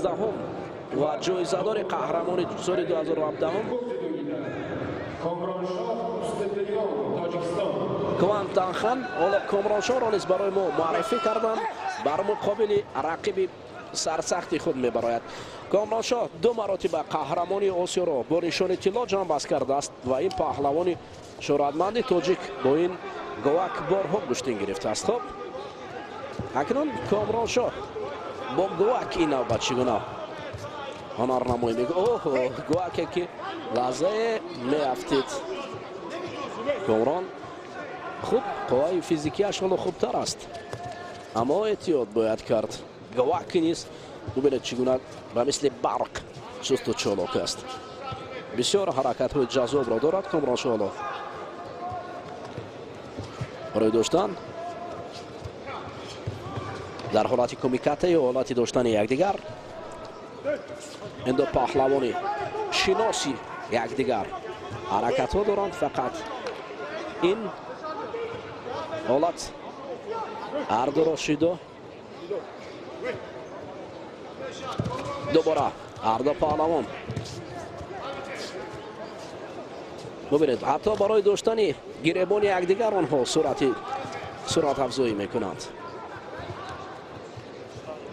و جایزه‌دار قهرمان سال 2017 کوانتانخان حالا کامرانشاه را نیز برای ما معرفی کردند بر مقابل رقیب سرسخت خود میبراید. کامرانشاه دو مراتب قهرمانی آسیا را با نشان طلا جام بست کرده است و این پهلوان شهرتمند تاجیک با این گواک بارها گشتین گرفته است. خب اکنون کامرانشاه با گواک این نوبت چگونه هنر نمایی میگه. اوه گواک که لحظه میافتید کامران خوب قوای فیزیکیش خیلی خوبتر است اما احتیاط باید کرد. گواک نیست ببینید چگونه به مثل برق چست و چالاک است. بسیار حرکت های جذاب را دارد کامرانشاه. برای داشتن در حالت کمیکته یا حالت داشتن یکدیگر این دو پهلوانی شناسی یکدیگر حرکت ها دارند. فقط این حالت هر دو را شیده دوباره هر دو پهلوان ببینید حتی برای داشتن گریبان یکدیگر آنها سرعت افزایی میکنند.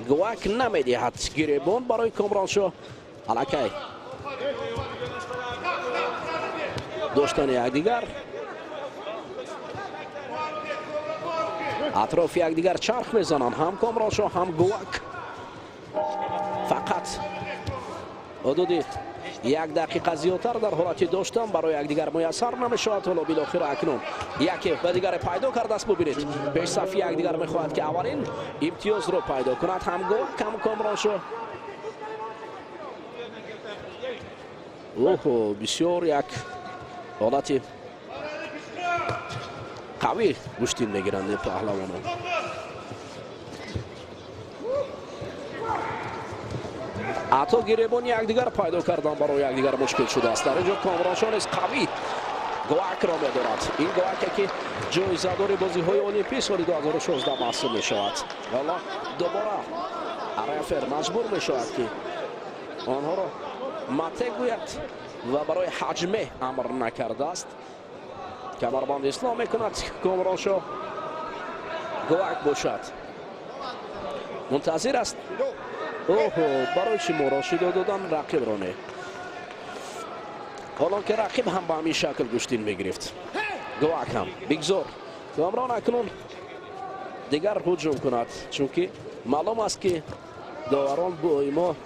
گواک نمیدهد گریبان برای کامرانشاه الکی داشتن یکدیگر اطراف یکدیگر چرخ میزنند هم کامرانشاه هم گواک. فقط حدود یک دقیقه زیادتر در حالت داشتن برای یکدیگر میسر نمیشود. حالا بالاخره اکنون یکی به دیگر پیدا کرده است. ببینید پیش صف یکدیگر میخواهد که اولین امتیاز رو پیدا کند هم گواک هم کامرانشاه. اوه بسیار یک حالت قوی گشتین میگیرند این پهلوانان. حتی گریبان یکدیگر پیدا کردن برای یکدیگر مشکل شده است. در اینجا کامرانشاه نیز قوی گواک را می‌دارد. این گواکی که جایزه‌دار بازی‌های المپیک سال 2016 محسوب می‌شود. والا دوباره رفر مجبور می‌شود که آنها را مته گوید و برای حجمه امر نکرده است. کمربند اصلاح می‌کند کامرانشاه گواک باشد. منتظر است. اوه برای چی مراشد دادن رقیب را نه. حالا که رقیب هم به همین شکل گشتین میگرفت گواک هم بگذار کامران اکنون دیگر هجوم کند چون که معلوم است که داوران با ما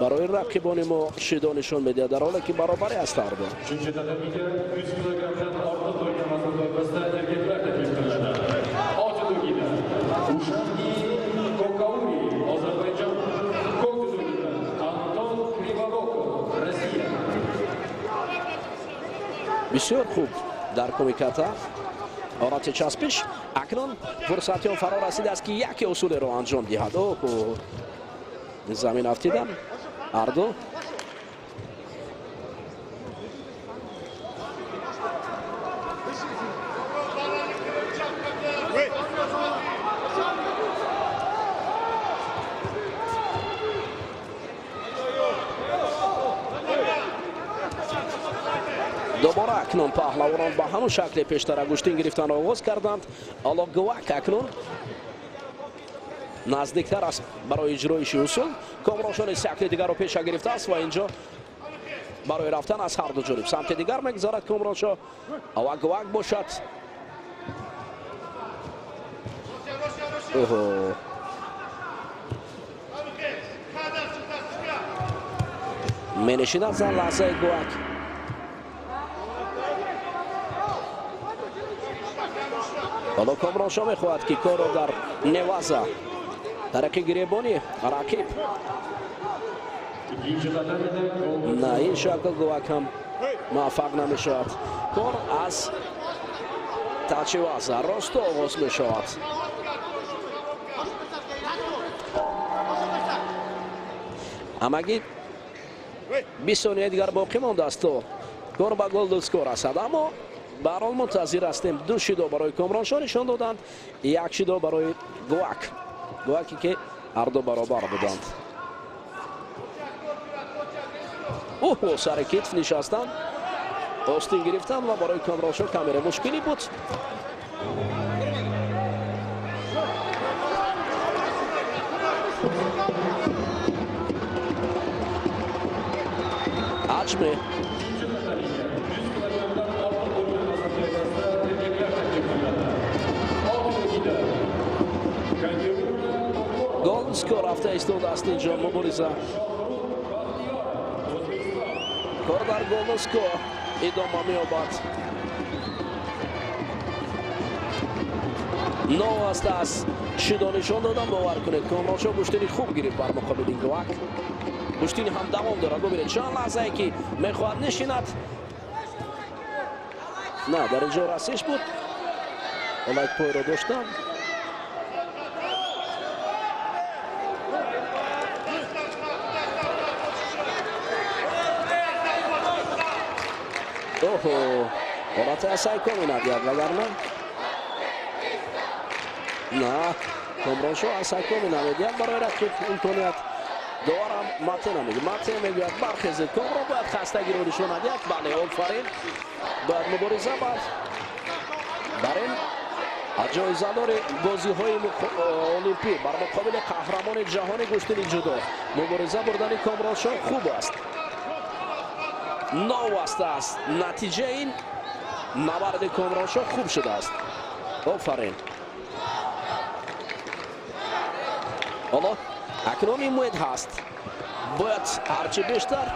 برای رقیبان ما شیدا نشان میده در حالی که برابری است هر دو. بسیار خوب در کمیکتا حالت چسبش اکنون فرصتی فرا رسیده است که یک اصول را انجام دهد. اوه زمین افتیدن هر دو. دوباره اکنون پهلوانان با همون شکل پیشتر گشتین گرفتن آغاز کردند. حالا گواک اکنون نزدیکتر است برای اجرایش اصول. کامرانشاه شکل دیگر رو پیش گرفته است و اینجا برای رفتن از هر دو جانب سمت دیگر میگذارد کامرانشاه و گواک باشد. می نشیند زن لحظه گواک. حالا کامرانشاه میخواهد که کار را در نوازه طرق گریبانی رقیب نه این شکل گواک هم موفق نمیشود. کار از تچوازه راست آغاز میشود. همگی 20 ثانیه دیگر باقی مانده است و کار به گل دستگاه رسد اما به هر حال منتظر هستیم. دو شیدا برای کامرانشاه نشان دادند یک شیدا برای گواک. گواکی که هر دو برابر بودند. اوه سر کتف نشستن آستین گرفتن و برای کامرانشاه کامره مشکلی بود. عجمه گل سکور رفته ایستاد است اینجا مبارزه. کار در گل سکور ادامه می‌یابد. نو است از شیدا نشان دادن باور کنید. کامرانشاه گشتنی خوب گرفت بر مقابل این گوک. گشتنی هم دوام دارد. ببینید چند لحظه ای که میخواهد نشیند. نه در اینجا رسیش بود. حالا یک پای را داشتن. اوه حالت اسای کمی ندید وگرنه نه کامرانشاه اسای کمی نمیدید برای رقیب امکانیت دارم. مته نمیگه مته میگوید برخیزید کامران باید خستگی رو نشون ندید. بله آفرین باید مبارزه باید برین جایزه داره بازی های المپی بر مقابل قهرمان جهان گشتن جدو. مبارزه بردن کامرانشاه خوب است. نواسته است نتیجه این نبرد کامرانشاه خوب شده است. آفرین. حالا اکنون این موعد هست باید هرچی بیشتر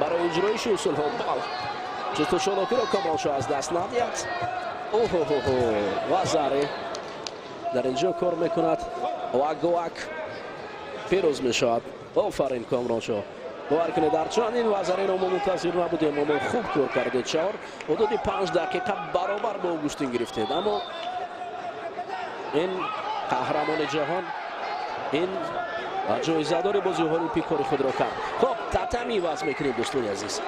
برای اجرایش اصول ها بال چطور شلاکی را کامرانشاه از دست ندید. وزاره در اینجا کار میکند و گوک پیروز میشود. آفرین کامرانشاه. باور کنید در چندین وزارین ما منتظر نبودیم اما خوب کار کرده. چهار حدود 5 دقیقه برابر با اوگوستین گرفتید اما این قهرمان جهان این جایزه دار بازی المپیک کار خود را کرد. خب تتمی وضع میکنید دوستان عزیز.